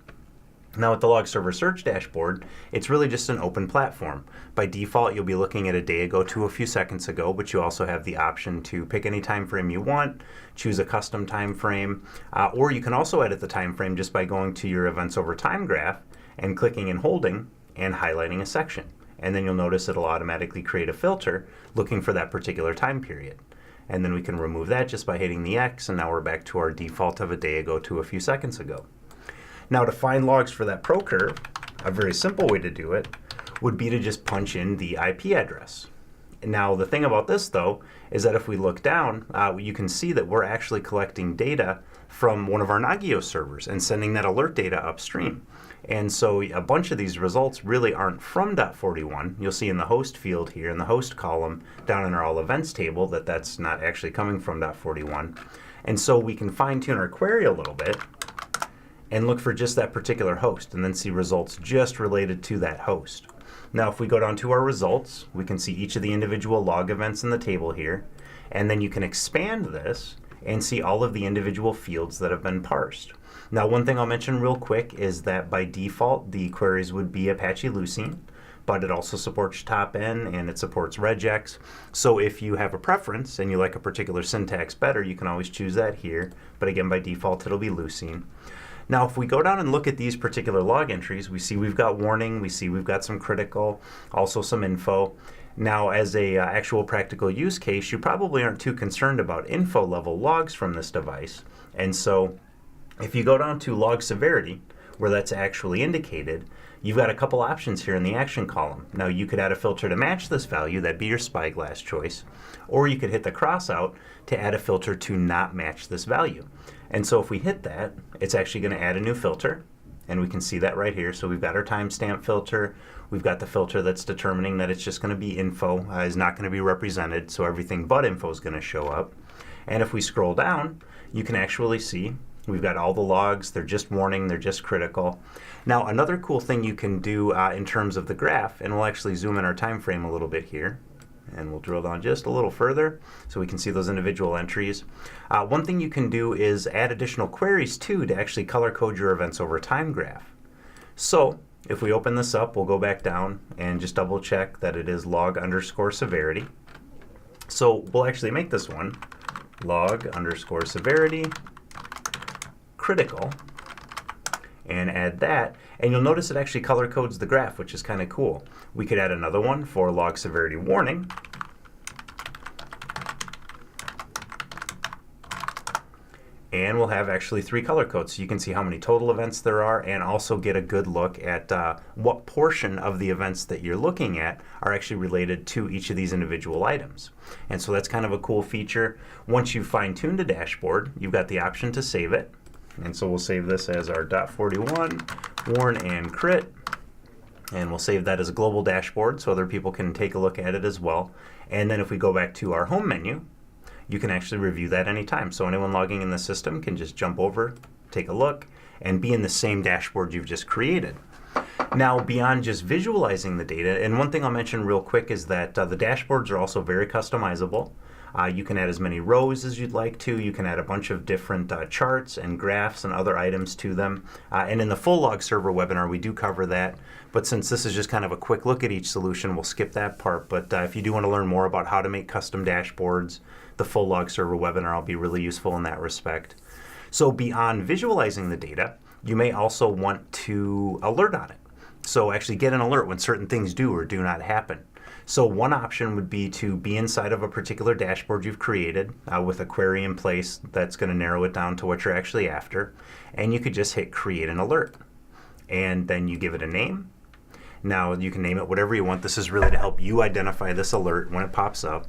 Now with the log server search dashboard, it's really just an open platform. By default, you'll be looking at a day ago to a few seconds ago, but you also have the option to pick any time frame you want, choose a custom time frame, or you can also edit the time frame just by going to your events over time graph and clicking and holding and highlighting a section. And then you'll notice it'll automatically create a filter looking for that particular time period. And then we can remove that just by hitting the X, and now we're back to our default of a day ago to a few seconds ago. Now to find logs for that Procurve, a very simple way to do it would be to just punch in the IP address. Now the thing about this though is that if we look down, you can see that we're actually collecting data from one of our Nagios servers and sending that alert data upstream. And so a bunch of these results really aren't from .41. You'll see in the host field here, in the host column, down in our all events table, that that's not actually coming from .41. And so we can fine tune our query a little bit and look for just that particular host and then see results just related to that host. Now if we go down to our results, we can see each of the individual log events in the table here, and then you can expand this and see all of the individual fields that have been parsed. Now one thing I'll mention real quick is that by default the queries would be Apache Lucene, but it also supports top-N and it supports regex. So if you have a preference and you like a particular syntax better, you can always choose that here, but again by default it'll be Lucene. Now if we go down and look at these particular log entries, we see we've got warning, we see we've got some critical, also some info. Now as a actual practical use case, you probably aren't too concerned about info level logs from this device. And so if you go down to log severity, where that's actually indicated, you've got a couple options here in the action column. Now you could add a filter to match this value, that'd be your spyglass choice, or you could hit the cross out to add a filter to not match this value. And so if we hit that, it's actually going to add a new filter, and we can see that right here. So we've got our timestamp filter, we've got the filter that's determining that it's just going to be info, is not going to be represented, so everything but info is going to show up. And if we scroll down, you can actually see we've got all the logs, they're just warning, they're just critical. Now another cool thing you can do in terms of the graph, and we'll actually zoom in our time frame a little bit here, and we'll drill down just a little further so we can see those individual entries. One thing you can do is add additional queries too to actually color code your events over time graph. So if we open this up, we'll go back down and just double check that it is log_severity. So we'll actually make this one log_severity critical and add that, and you'll notice it actually color codes the graph, which is kind of cool. We could add another one for log severity warning, And we'll have actually 3 color codes, so you can see how many total events there are and also get a good look at what portion of the events that you're looking at are actually related to each of these individual items. And so that's kind of a cool feature. Once you've fine-tuned a dashboard, you've got the option to save it. And so we'll save this as our .41 warn and crit. And we'll save that as a global dashboard so other people can take a look at it as well. And then if we go back to our home menu, you can actually review that anytime. So anyone logging in the system can just jump over, take a look, and be in the same dashboard you've just created. Now, beyond just visualizing the data, and one thing I'll mention real quick is that the dashboards are also very customizable. You can add as many rows as you'd like to. You can add a bunch of different charts and graphs and other items to them. And in the full log server webinar, we do cover that. But since this is just kind of a quick look at each solution, we'll skip that part. But if you do want to learn more about how to make custom dashboards, the full log server webinar will be really useful in that respect. So beyond visualizing the data, you may also want to alert on it. So actually get an alert when certain things do or do not happen. So one option would be to be inside of a particular dashboard you've created with a query in place that's going to narrow it down to what you're actually after. And you could just hit create an alert. And then you give it a name. Now you can name it whatever you want. This is really to help you identify this alert when it pops up.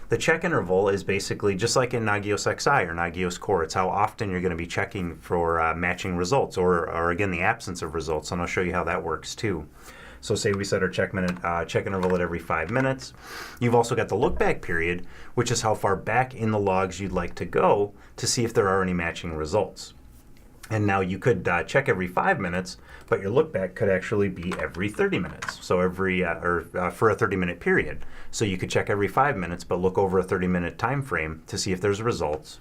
The check interval is basically just like in Nagios XI or Nagios Core. It's how often you're going to be checking for matching results or again, the absence of results. And I'll show you how that works too. So say we set our check interval at every 5 minutes. You've also got the look back period, which is how far back in the logs you'd like to go to see if there are any matching results. And now you could check every 5 minutes, but your look back could actually be every 30 minutes. So every for a 30-minute period. So you could check every 5 minutes, but look over a 30-minute time frame to see if there's results.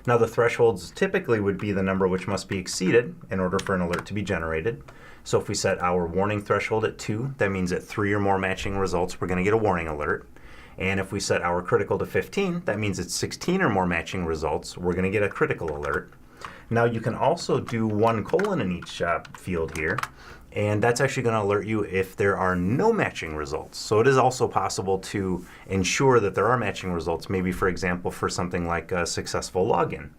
Now the thresholds typically would be the number which must be exceeded in order for an alert to be generated. So if we set our warning threshold at 2, that means at 3 or more matching results, we're going to get a warning alert. And if we set our critical to 15, that means at 16 or more matching results, we're going to get a critical alert. Now you can also do 1: in each field here, and that's actually going to alert you if there are no matching results. So it is also possible to ensure that there are matching results, maybe for example for something like a successful login.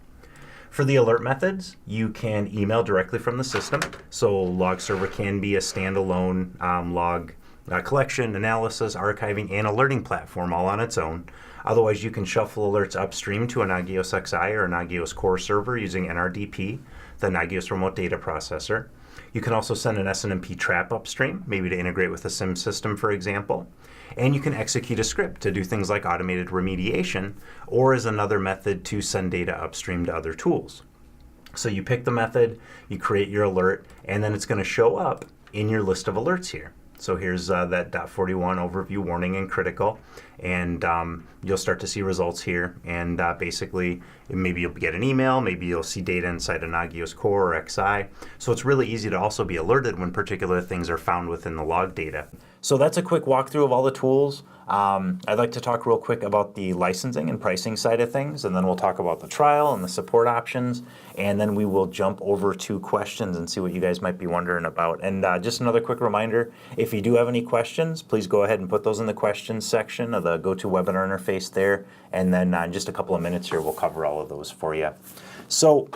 For the alert methods, you can email directly from the system. So Log Server can be a standalone log collection, analysis, archiving, and alerting platform all on its own. Otherwise, you can shuffle alerts upstream to a Nagios XI or a Nagios Core server using NRDP, the Nagios Remote Data Processor. You can also send an SNMP trap upstream, maybe to integrate with a SIM system, for example. And you can execute a script to do things like automated remediation, or as another method to send data upstream to other tools. So you pick the method, you create your alert, and then it's going to show up in your list of alerts here. So here's that .41 overview, warning, and critical, and you'll start to see results here. And basically, maybe you'll get an email, maybe you'll see data inside a Nagios Core or XI. So it's really easy to also be alerted when particular things are found within the log data. So that's a quick walkthrough of all the tools. I'd like to talk real quick about the licensing and pricing side of things, and then we'll talk about the trial and the support options, and then we will jump over to questions and see what you guys might be wondering about. And just another quick reminder, if you do have any questions, please go ahead and put those in the questions section of the GoToWebinar interface there, and then in just a couple of minutes here, we'll cover all of those for you. So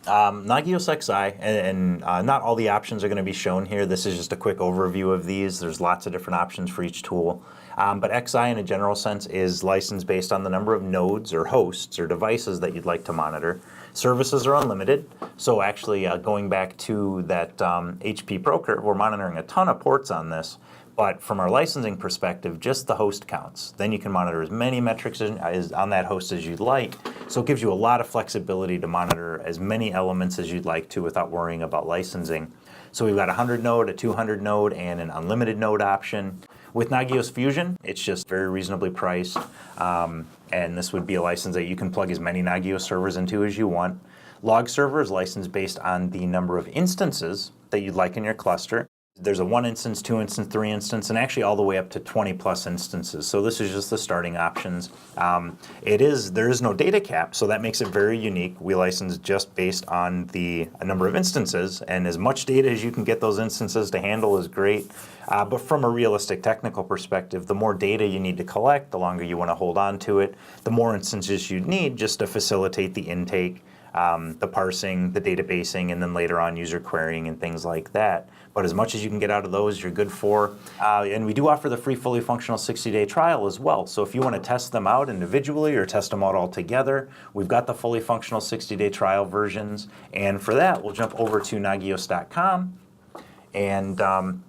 Nagios XI, and not all the options are going to be shown here. This is just a quick overview of these. There's lots of different options for each tool. But XI in a general sense is licensed based on the number of nodes or hosts or devices that you'd like to monitor. Services are unlimited. So actually going back to that HP Procurve, we're monitoring a ton of ports on this. But from our licensing perspective, just the host counts. Then you can monitor as many metrics on that host as you'd like. So it gives you a lot of flexibility to monitor as many elements as you'd like to without worrying about licensing. So we've got a 100 node, a 200 node, and an unlimited node option. With Nagios Fusion, it's just very reasonably priced. And this would be a license that you can plug as many Nagios servers into as you want. Log Server is licensed based on the number of instances that you'd like in your cluster. There's a 1 instance, 2 instance, 3 instance, and actually all the way up to 20 plus instances. So this is just the starting options. There is no data cap, so that makes it very unique. We license just based on the number of instances, and as much data as you can get those instances to handle is great. But from a realistic technical perspective, the more data you need to collect, the longer you want to hold on to it, the more instances you need just to facilitate the intake the parsing, the databasing, and then later on user querying and things like that. But as much as you can get out of those, you're good for. And we do offer the free fully functional 60-day trial as well. So if you want to test them out individually or test them out all together, we've got the fully functional 60-day trial versions. And for that, we'll jump over to Nagios.com. And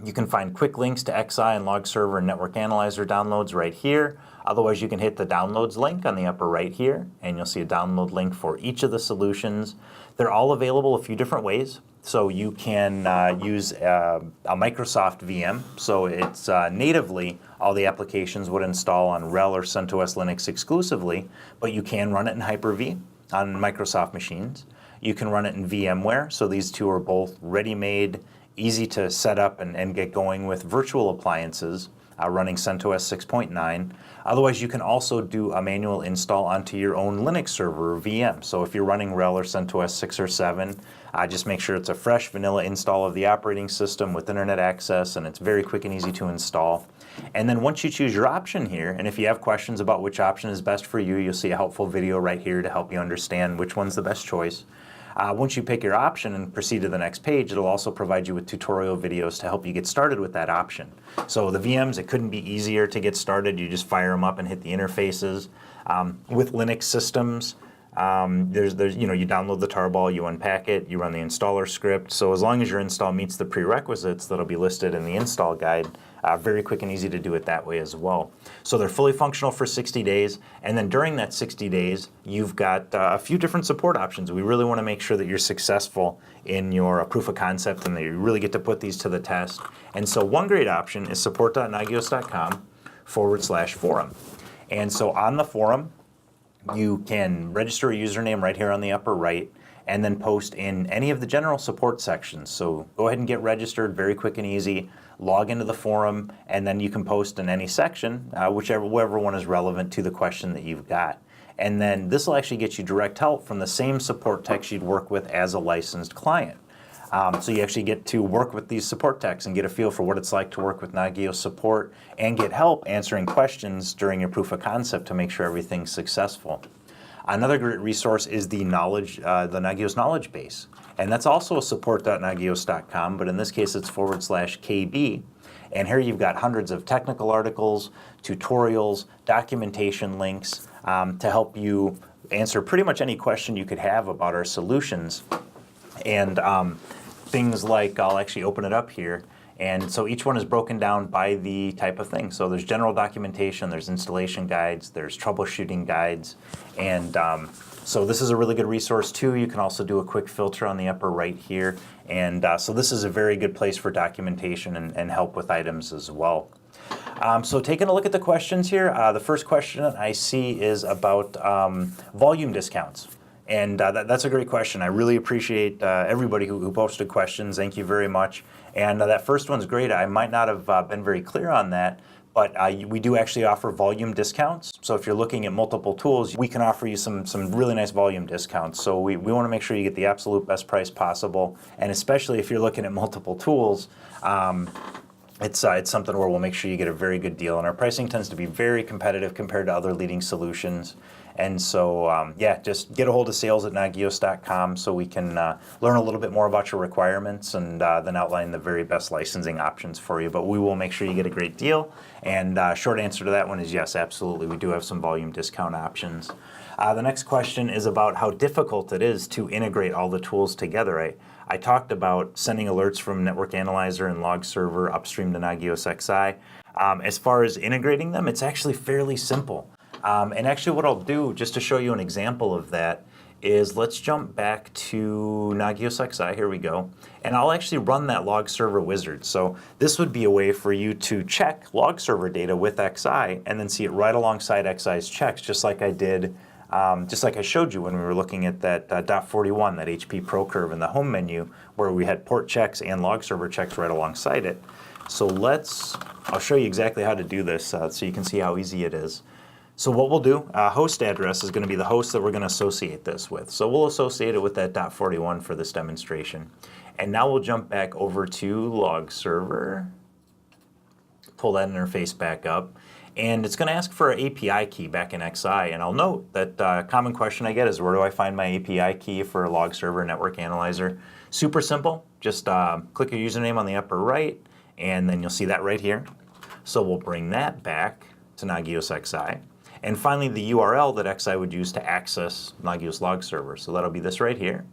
you can find quick links to XI and Log Server and Network Analyzer downloads right here. Otherwise, you can hit the downloads link on the upper right here, and you'll see a download link for each of the solutions. They're all available a few different ways. So you can use a Microsoft VM. So it's natively, all the applications would install on RHEL or CentOS Linux exclusively, but you can run it in Hyper-V on Microsoft machines. You can run it in VMware. So these two are both ready-made, easy to set up and get going with virtual appliances running CentOS 6.9. Otherwise, you can also do a manual install onto your own Linux server or VM. So if you're running RHEL or CentOS 6 or 7, just make sure it's a fresh vanilla install of the operating system with internet access, and it's very quick and easy to install. And then once you choose your option here, and if you have questions about which option is best for you, you'll see a helpful video right here to help you understand which one's the best choice. Once you pick your option and proceed to the next page, it'll also provide you with tutorial videos to help you get started with that option. So the VMs, it couldn't be easier to get started. You just fire them up and hit the interfaces. With Linux systems, you download the tarball, you unpack it, you run the installer script. So as long as your install meets the prerequisites that'll be listed in the install guide, very quick and easy to do it that way as well. So they're fully functional for 60 days, and then during that 60 days, you've got a few different support options. We really want to make sure that you're successful in your proof of concept and that you really get to put these to the test. And so one great option is support.nagios.com/forum. And so on the forum, you can register a username right here on the upper right, and then post in any of the general support sections. So go ahead and get registered, very quick and easy. Log into the forum, and then you can post in any section, whichever one is relevant to the question that you've got. And then this will actually get you direct help from the same support techs you'd work with as a licensed client. So you actually get to work with these support techs and get a feel for what it's like to work with Nagios support and get help answering questions during your proof of concept to make sure everything's successful. Another great resource is the Nagios knowledge base. And that's also a support.nagios.com, but in this case it's /KB. And here you've got hundreds of technical articles, tutorials, documentation links to help you answer pretty much any question you could have about our solutions. And things like, I'll actually open it up here. And so each one is broken down by the type of thing. So there's general documentation, there's installation guides, there's troubleshooting guides, and so this is a really good resource too. You can also do a quick filter on the upper right here. And so this is a very good place for documentation and help with items as well. So taking a look at the questions here, the first question I see is about volume discounts. And that's a great question. I really appreciate everybody who posted questions. Thank you very much. And that first one's great. I might not have been very clear on that, but we do actually offer volume discounts. So if you're looking at multiple tools, we can offer you some really nice volume discounts. So we want to make sure you get the absolute best price possible. And especially if you're looking at multiple tools, it's something where we'll make sure you get a very good deal. And our pricing tends to be very competitive compared to other leading solutions. And so, just get a hold of sales@nagios.com so we can learn a little bit more about your requirements and then outline the very best licensing options for you. But we will make sure you get a great deal. And short answer to that one is yes, absolutely. We do have some volume discount options. The next question is about how difficult it is to integrate all the tools together. I talked about sending alerts from Network Analyzer and Log Server upstream to Nagios XI. As far as integrating them, it's actually fairly simple. And actually what I'll do, just to show you an example of that, is let's jump back to Nagios XI, here we go, and I'll actually run that Log Server wizard. So this would be a way for you to check Log Server data with XI and then see it right alongside XI's checks, just like I did, just like I showed you when we were looking at that .41, that HP Procurve in the home menu, where we had port checks and Log Server checks right alongside it. So I'll show you exactly how to do this so you can see how easy it is. So what we'll do, host address is going to be the host that we're going to associate this with. So we'll associate it with that .41 for this demonstration. And now we'll jump back over to Log Server, pull that interface back up. And it's going to ask for an API key back in XI. And I'll note that a common question I get is, where do I find my API key for a log server network analyzer? Super simple. Just click your username on the upper right, and then you'll see that right here. So we'll bring that back to Nagios XI. And finally, the URL that XI would use to access Nagios Log Server. So that'll be this right here.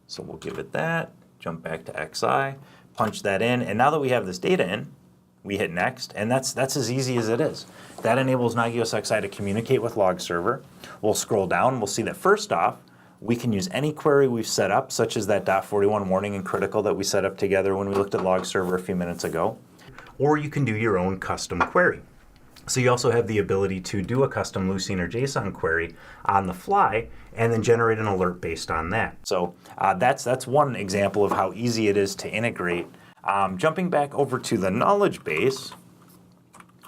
So we'll give it that, jump back to XI, punch that in, and now that we have this data in, we hit next, and that's as easy as it is. That enables Nagios XI to communicate with Log Server. We'll scroll down, we'll see that first off, we can use any query we've set up, such as that .41 warning and critical that we set up together when we looked at Log Server a few minutes ago. Or you can do your own custom query. So you also have the ability to do a custom Lucene or JSON query on the fly and then generate an alert based on that. So that's one example of how easy it is to integrate. Jumping back over to the knowledge base,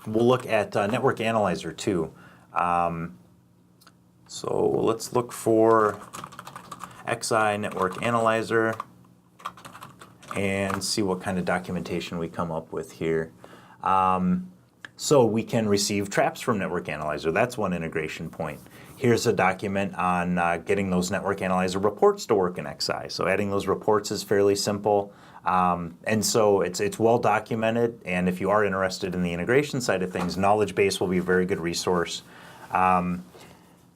we'll look at Network Analyzer 2. So let's look for XI Network Analyzer and see what kind of documentation we come up with here. So we can receive traps from Network Analyzer. That's one integration point. Here's a document on getting those Network Analyzer reports to work in XI. So adding those reports is fairly simple. And so it's well documented. And if you are interested in the integration side of things, Knowledge Base will be a very good resource. So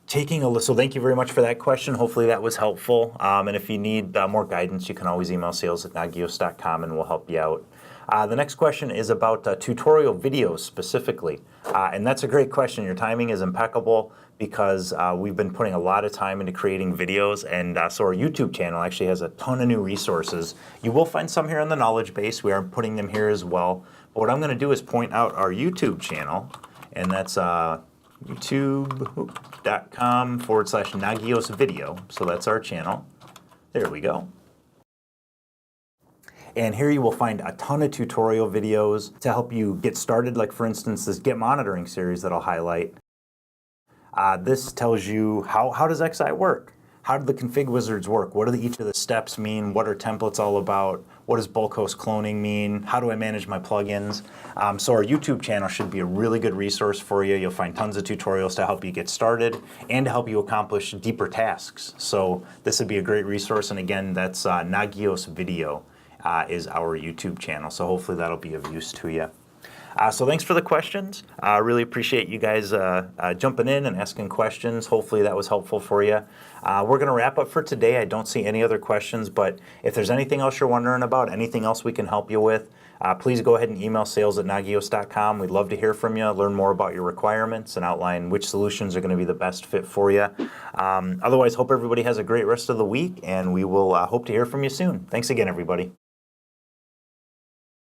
thank you very much for that question. Hopefully that was helpful. And if you need more guidance, you can always email sales@nagios.com and we'll help you out. The next question is about tutorial videos specifically. And that's a great question. Your timing is impeccable because we've been putting a lot of time into creating videos, and so our YouTube channel actually has a ton of new resources. You will find some here on the knowledge base. We are putting them here as well. But what I'm going to do is point out our YouTube channel, and that's youtube.com/Nagios video. So that's our channel. There we go. And here you will find a ton of tutorial videos to help you get started, like for instance this Get Monitoring series that I'll highlight. This tells you how does XI work? How do the config wizards work? What do each of the steps mean? What are templates all about? What does bulk host cloning mean? How do I manage my plugins? So our YouTube channel should be a really good resource for you. You'll find tons of tutorials to help you get started and to help you accomplish deeper tasks. So this would be a great resource. And again, that's Nagios Video. Is our YouTube channel. So hopefully that'll be of use to you. So thanks for the questions. I really appreciate you guys jumping in and asking questions. Hopefully that was helpful for you. We're going to wrap up for today. I don't see any other questions, but if there's anything else you're wondering about, anything else we can help you with, please go ahead and email sales@nagios.com. We'd love to hear from you, learn more about your requirements, and outline which solutions are going to be the best fit for you. Otherwise, hope everybody has a great rest of the week, and we will hope to hear from you soon. Thanks again, everybody.